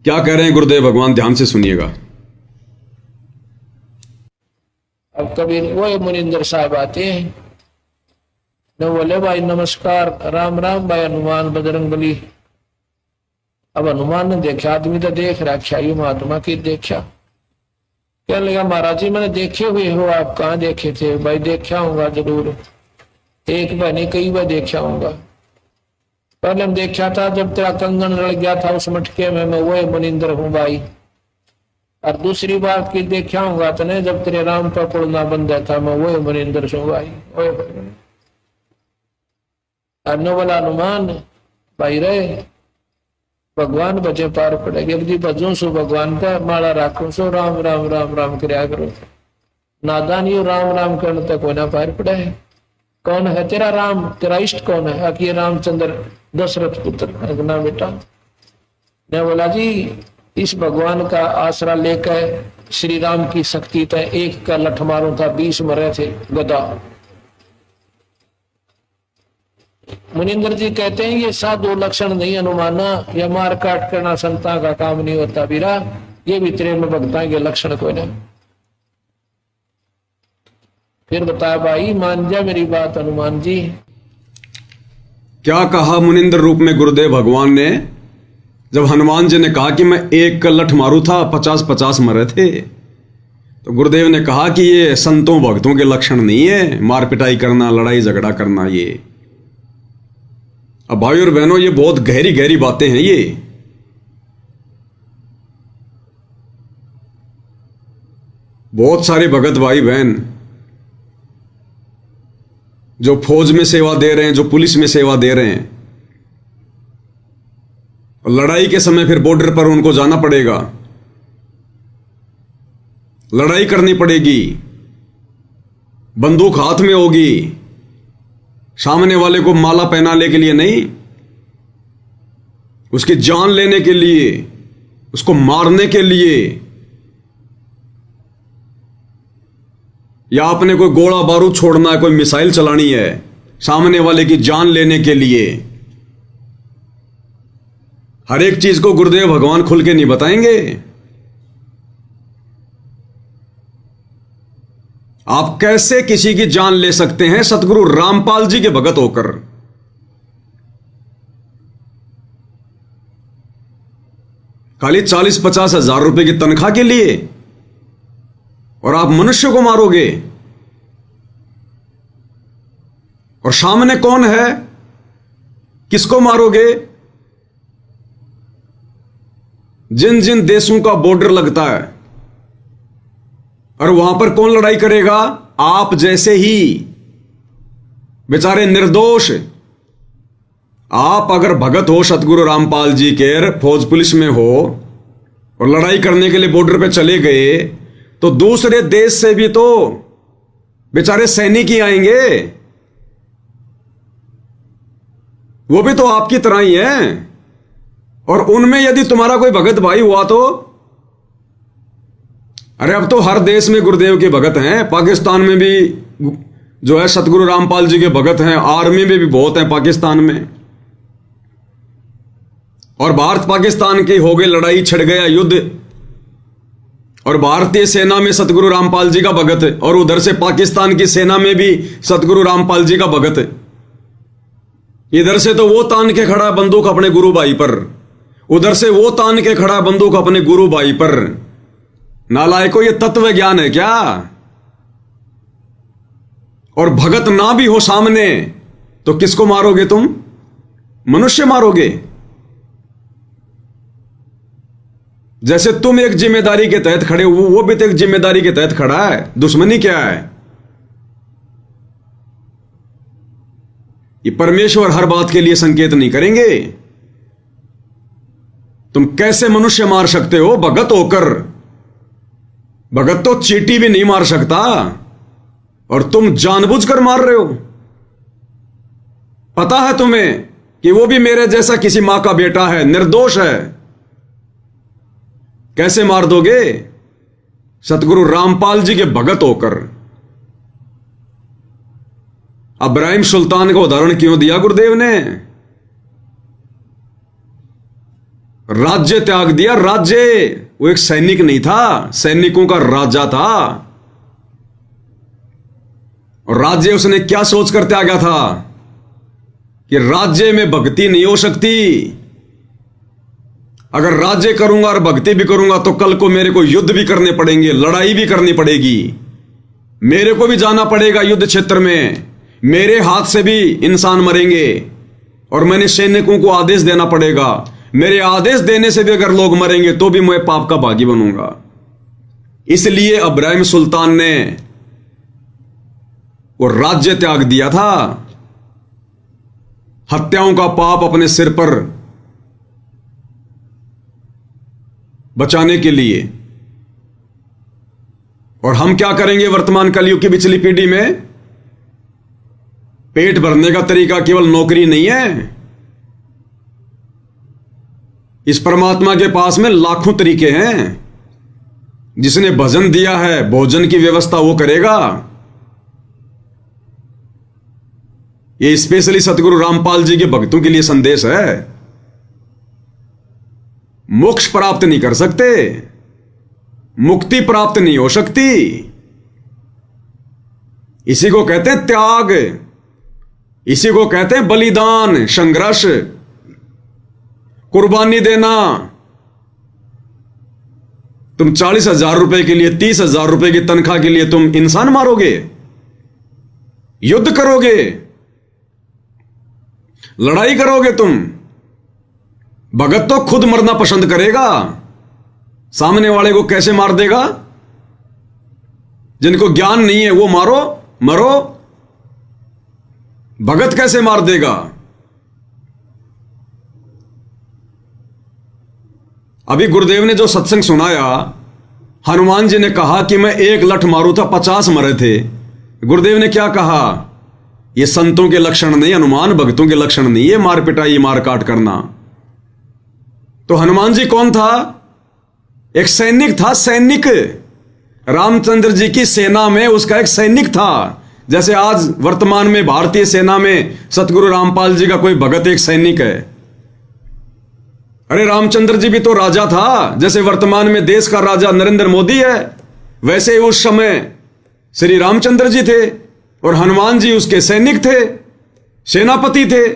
क्या कह रहे हैं गुरुदेव भगवान, ध्यान से सुनिएगा। अब कबीर वो मुनिंदर साहब आते हैं न, बोले भाई नमस्कार, राम राम भाई हनुमान बजरंग बली। अब हनुमान ने देखा, आदमी तो देख रखा, यू महात्मा की देखा। कहने लगा महाराज जी मैंने देखे हुए हो, आप कहाँ देखे थे? भाई देखा हूंगा जरूर, एक बार नहीं कई बार देखा हूंगा। पहले हम देखा था जब तेरा कंगन रड़ गया था उस मटके में, मैं वो मुनिंदर हूँ भाई। और दूसरी बात की देखा हूंगा तने जब तेरे राम का पुड़ना बंदा था, मैं वो मुनिंदर हूँ भाई। अन्नो वाला हनुमान भाई रहे भगवान बचे पार पड़ेगी। अब जी भजो सो भगवान का माला राखो सो, राम राम राम राम करया करो। नादान यू राम राम करने तक कोई ना पार पड़े है। कौन है तेरा राम? तेरा इष्ट कौन है? आखिर ये रामचंद्र दशरथ पुत्र ना बेटा। ने बोला जी इस भगवान का आसरा लेकर श्री राम की शक्ति तय एक का लठ मारो था 20 मरे थे गदा। मुनिंदर जी कहते हैं ये साधु लक्षण नहीं अनुमाना, यह मार काट करना संता का काम नहीं होता बीरा, ये भी तेरे में भगता के लक्षण कोई नहीं। फिर बताया भाई मान जा मेरी बात हनुमान जी। क्या कहा मुनिंदर रूप में गुरुदेव भगवान ने? जब हनुमान जी ने कहा कि मैं एक का लठ मारू था 50-50 मरे थे, तो गुरुदेव ने कहा कि ये संतों भक्तों के लक्षण नहीं है, मार पिटाई करना, लड़ाई झगड़ा करना। ये अब भाई और बहनों ये बहुत गहरी गहरी बातें हैं। ये बहुत सारे भगत भाई बहन जो फौज में सेवा दे रहे हैं, जो पुलिस में सेवा दे रहे हैं, और लड़ाई के समय फिर बॉर्डर पर उनको जाना पड़ेगा, लड़ाई करनी पड़ेगी, बंदूक हाथ में होगी, सामने वाले को माला पहनाने के लिए नहीं, उसकी जान लेने के लिए, उसको मारने के लिए, या आपने कोई गोला बारूद छोड़ना है, कोई मिसाइल चलानी है, सामने वाले की जान लेने के लिए। हर एक चीज को गुरुदेव भगवान खुल के नहीं बताएंगे। आप कैसे किसी की जान ले सकते हैं सतगुरु रामपाल जी के भगत होकर? खाली 40-50 हजार रुपए की तनख्वाह के लिए, और आप मनुष्य को मारोगे। और सामने कौन है, किसको मारोगे? जिन जिन देशों का बॉर्डर लगता है, और वहां पर कौन लड़ाई करेगा? आप जैसे ही बेचारे निर्दोष। आप अगर भगत हो सतगुरु रामपाल जी के, फौज पुलिस में हो और लड़ाई करने के लिए बॉर्डर पे चले गए, तो दूसरे देश से भी तो बेचारे सैनिक ही आएंगे, वो भी तो आपकी तरह ही हैं। और उनमें यदि तुम्हारा कोई भगत भाई हुआ तो, अरे अब तो हर देश में गुरुदेव के भगत हैं। पाकिस्तान में भी जो है सतगुरु रामपाल जी के भगत हैं, आर्मी में भी बहुत हैं पाकिस्तान में। और भारत पाकिस्तान की हो गई लड़ाई, छिड़ गया युद्ध, और भारतीय सेना में सतगुरु रामपाल जी का भगत, और उधर से पाकिस्तान की सेना में भी सतगुरु रामपाल जी का भगत। इधर से तो वो तान के खड़ा बंदूक अपने गुरु भाई पर, उधर से वो तान के खड़ा बंदूक अपने गुरु भाई पर। नालायको, ये तत्व ज्ञान है क्या? और भगत ना भी हो सामने तो किसको मारोगे तुम? मनुष्य मारोगे। जैसे तुम एक जिम्मेदारी के तहत खड़े हो, वो भी तो एक जिम्मेदारी के तहत खड़ा है। दुश्मनी क्या है? ये परमेश्वर हर बात के लिए संकेत नहीं करेंगे। तुम कैसे मनुष्य मार सकते हो भगत होकर? भगत तो चींटी भी नहीं मार सकता, और तुम जानबूझकर मार रहे हो। पता है तुम्हें कि वो भी मेरे जैसा किसी मां का बेटा है, निर्दोष है। कैसे मार दोगे? सतगुरु रामपाल जी के भगत होकर। इब्राहिम सुल्तान का उदाहरण क्यों दिया गुरुदेव ने? राज्य त्याग दिया। राज्य, वो एक सैनिक नहीं था, सैनिकों का राजा था। और राज्य उसने क्या सोचकर त्यागा था कि राज्य में भक्ति नहीं हो सकती। अगर राज्य करूंगा और भक्ति भी करूंगा तो कल को मेरे को युद्ध भी करने पड़ेंगे, लड़ाई भी करनी पड़ेगी, मेरे को भी जाना पड़ेगा युद्ध क्षेत्र में, मेरे हाथ से भी इंसान मरेंगे और मैंने सैनिकों को आदेश देना पड़ेगा। मेरे आदेश देने से भी अगर लोग मरेंगे तो भी मैं पाप का भागी बनूंगा। इसलिए इब्राहिम सुल्तान ने वो राज्य त्याग दिया था, हत्याओं का पाप अपने सिर पर बचाने के लिए। और हम क्या करेंगे वर्तमान कलयुग की पिछली पीढ़ी में? पेट भरने का तरीका केवल नौकरी नहीं है। इस परमात्मा के पास में लाखों तरीके हैं। जिसने भजन दिया है, भोजन की व्यवस्था वो करेगा। ये स्पेशली सतगुरु रामपाल जी के भक्तों के लिए संदेश है। मोक्ष प्राप्त नहीं कर सकते, मुक्ति प्राप्त नहीं हो सकती। इसी को कहते हैं त्याग, इसी को कहते हैं बलिदान, संघर्ष, कुर्बानी देना। तुम 40,000 रुपए के लिए, 30,000 रुपए की तनख्वाह के लिए तुम इंसान मारोगे, युद्ध करोगे, लड़ाई करोगे तुम। भगत तो खुद मरना पसंद करेगा, सामने वाले को कैसे मार देगा? जिनको ज्ञान नहीं है वो मारो, मरो। भगत कैसे मार देगा? अभी गुरुदेव ने जो सत्संग सुनाया, हनुमान जी ने कहा कि मैं 1 लठ मारू था 50 मरे थे। गुरुदेव ने क्या कहा? ये संतों के लक्षण नहीं, हनुमान भक्तों के लक्षण नहीं, ये मार पिटाई, मार काट करना। तो हनुमान जी कौन था? एक सैनिक था, सैनिक। रामचंद्र जी की सेना में उसका एक सैनिक था। जैसे आज वर्तमान में भारतीय सेना में सतगुरु रामपाल जी का कोई भगत एक सैनिक है। अरे रामचंद्र जी भी तो राजा था। जैसे वर्तमान में देश का राजा नरेंद्र मोदी है, वैसे उस समय श्री रामचंद्र जी थे और हनुमान जी उसके सैनिक थे, सेनापति थे।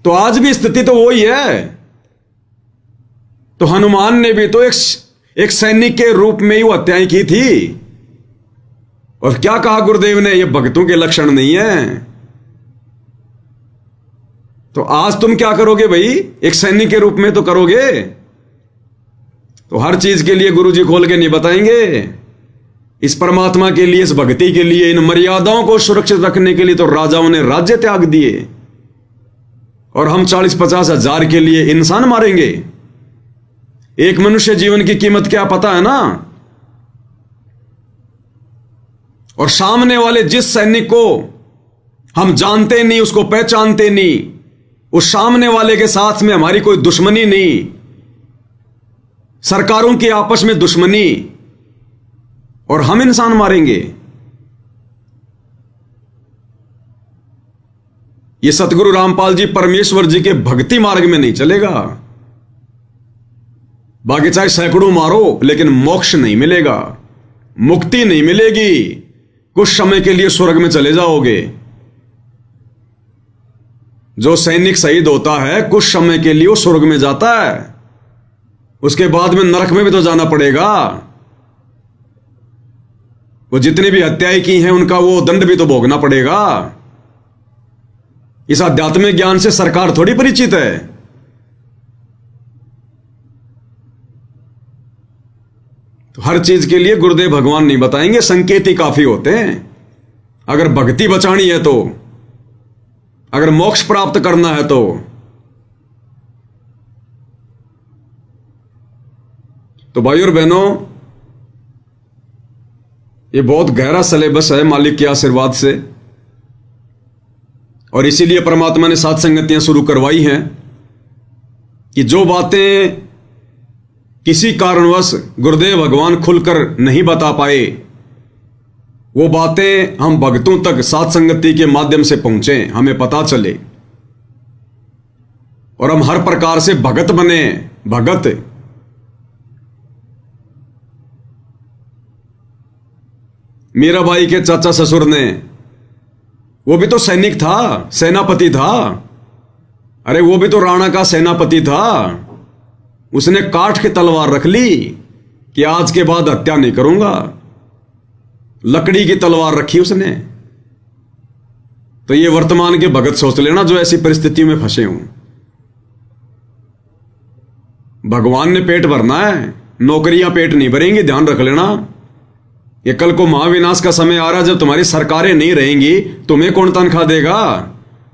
तो आज भी स्थिति तो वही है। तो हनुमान ने भी तो एक सैनिक के रूप में ही वो हत्याएं की थी। और क्या कहा गुरुदेव ने? ये भक्तों के लक्षण नहीं है। तो आज तुम क्या करोगे भाई? एक सैनिक के रूप में तो करोगे। तो हर चीज के लिए गुरु जी खोल के नहीं बताएंगे। इस परमात्मा के लिए, इस भक्ति के लिए, इन मर्यादाओं को सुरक्षित रखने के लिए तो राजाओं ने राज्य त्याग दिए। और हम 40-50 हजार के लिए इंसान मारेंगे। एक मनुष्य जीवन की कीमत क्या पता है ना? और सामने वाले जिस सैनिक को हम जानते नहीं, उसको पहचानते नहीं, उस सामने वाले के साथ में हमारी कोई दुश्मनी नहीं, सरकारों की आपस में दुश्मनी, और हम इंसान मारेंगे। ये सतगुरु रामपाल जी परमेश्वर जी के भक्ति मार्ग में नहीं चलेगा। बाकी चाहे सैकड़ों मारो, लेकिन मोक्ष नहीं मिलेगा, मुक्ति नहीं मिलेगी। कुछ समय के लिए स्वर्ग में चले जाओगे। जो सैनिक शहीद होता है कुछ समय के लिए वो स्वर्ग में जाता है, उसके बाद में नरक में भी तो जाना पड़ेगा। वो जितनी भी हत्याएं की हैं उनका वो दंड भी तो भोगना पड़ेगा। इस आध्यात्मिक ज्ञान से सरकार थोड़ी परिचित है। तो हर चीज के लिए गुरुदेव भगवान नहीं बताएंगे, संकेत ही काफी होते हैं। अगर भक्ति बचानी है तो, अगर मोक्ष प्राप्त करना है तो भाई और बहनों, ये बहुत गहरा सिलेबस है मालिक के आशीर्वाद से। और इसीलिए परमात्मा ने 7 संगतियां शुरू करवाई हैं कि जो बातें किसी कारणवश गुरुदेव भगवान खुलकर नहीं बता पाए, वो बातें हम भक्तों तक 7 संगति के माध्यम से पहुंचे, हमें पता चले। और हम हर प्रकार से भगत बने। भगत मीराबाई के चाचा ससुर ने, वो भी तो सैनिक था, सेनापति था। अरे वो भी तो राणा का सेनापति था। उसने काठ की तलवार रख ली कि आज के बाद हत्या नहीं करूंगा। लकड़ी की तलवार रखी उसने। तो ये वर्तमान के भगत सोच लेना जो ऐसी परिस्थितियों में फंसे हों। भगवान ने पेट भरना है, नौकरियां पेट नहीं भरेंगी, ध्यान रख लेना। ये कल को महाविनाश का समय आ रहा है, जब तुम्हारी सरकारें नहीं रहेंगी, तुम्हें कौन तनख्वाह देगा,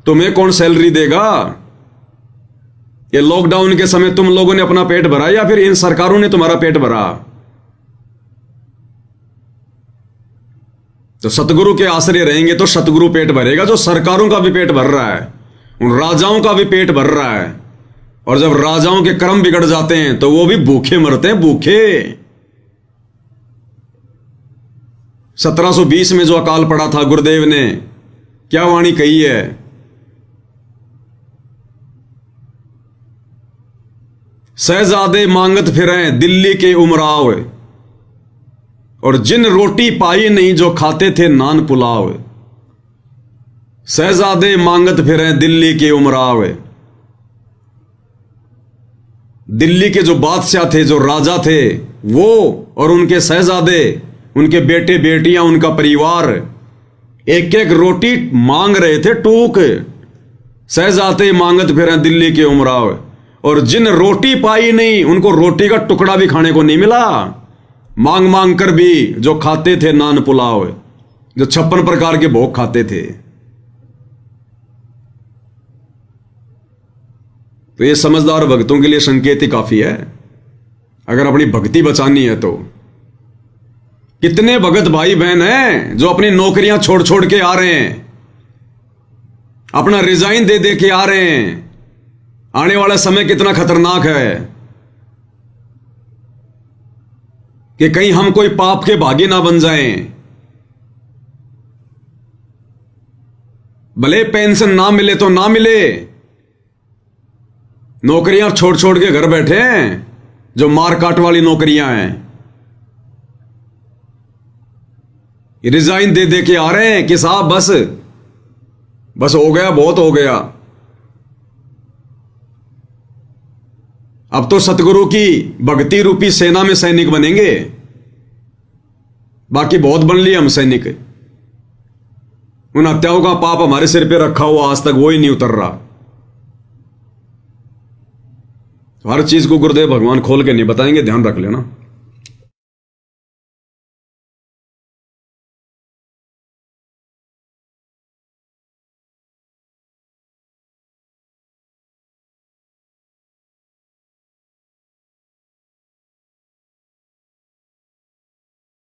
तुम्हें कौन सैलरी देगा? ये लॉकडाउन के समय तुम लोगों ने अपना पेट भरा या फिर इन सरकारों ने तुम्हारा पेट भरा? तो सतगुरु के आश्रय रहेंगे तो सतगुरु पेट भरेगा, जो सरकारों का भी पेट भर रहा है, उन राजाओं का भी पेट भर रहा है। और जब राजाओं के कर्म बिगड़ जाते हैं तो वो भी भूखे मरते हैं, भूखे। 1720 में जो अकाल पड़ा था, गुरुदेव ने क्या वाणी कही है? शहजादे मांगत फिरें दिल्ली के उमराव, और जिन रोटी पाई नहीं जो खाते थे नान पुलाव। शहजादे मांगत फिरें दिल्ली के उमराव। दिल्ली के जो बादशाह थे, जो राजा थे, वो और उनके शहजादे, उनके बेटे बेटियां, उनका परिवार एक एक रोटी मांग रहे थे, टूक। शहजादे मांगत फिरें दिल्ली के उमराव, और जिन रोटी पाई नहीं उनको रोटी का टुकड़ा भी खाने को नहीं मिला। मांग मांग कर भी जो खाते थे नान पुलाव, जो 56 प्रकार के भोग खाते थे। तो ये समझदार भक्तों के लिए संकेत ही काफी है, अगर अपनी भक्ति बचानी है तो। कितने भगत भाई बहन हैं जो अपनी नौकरियां छोड़ छोड़ के आ रहे हैं, अपना रिजाइन दे दे के आ रहे हैं। आने वाला समय कितना खतरनाक है कि कहीं हम कोई पाप के भागी ना बन जाएं। भले पेंशन ना मिले तो ना मिले, नौकरियां छोड़ छोड़ के घर बैठे हैं, जो मार काट वाली नौकरियां हैं। रिजाइन दे दे के आ रहे हैं कि साहब बस हो गया, बहुत हो गया। अब तो सतगुरु की भक्ति रूपी सेना में सैनिक बनेंगे, बाकी बहुत बन लिए हम सैनिक। उन हत्याओं का पाप हमारे सिर पे रखा हुआ, आज तक वो ही नहीं उतर रहा। हर चीज को गुरुदेव भगवान खोल के नहीं बताएंगे, ध्यान रख लेना।